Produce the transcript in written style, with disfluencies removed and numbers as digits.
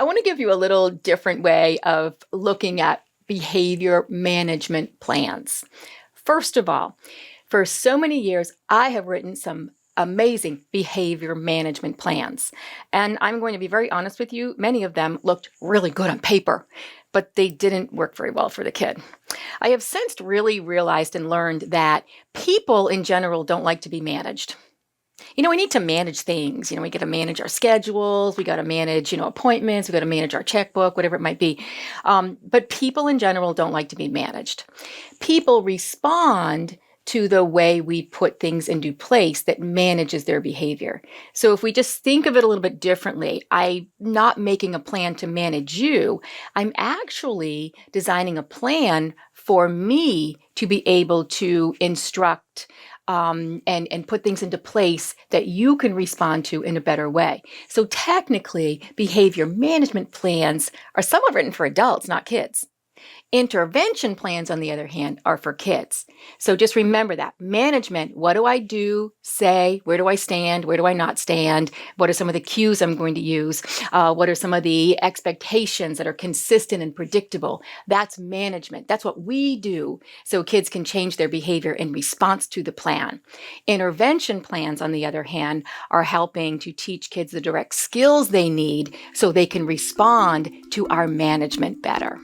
I want to give you a little different way of looking at behavior management plans. First of all, for so many years, I have written some amazing behavior management plans. And I'm going to be very honest with you, many of them looked really good on paper, but they didn't work very well for the kid. I have since really realized and learned that people in general don't like to be managed. We need to manage things. We got to manage our schedules. We got to manage, appointments. We got to manage our checkbook, whatever it might be. But people in general don't like to be managed. People respond to the way we put things into place that manages their behavior. So if we just think of it a little bit differently, I'm not making a plan to manage you. I'm actually designing a plan for me to be able to instruct and put things into place that you can respond to in a better way. So technically, behavior management plans are somewhat written for adults, not kids. Intervention plans, on the other hand, are for kids. So just remember that. Management, what do I do, say, where do I stand, where do I not stand, what are some of the cues I'm going to use, what are some of the expectations that are consistent and predictable. That's management. That's what we do so kids can change their behavior in response to the plan. Intervention plans, on the other hand, are helping to teach kids the direct skills they need so they can respond to our management better.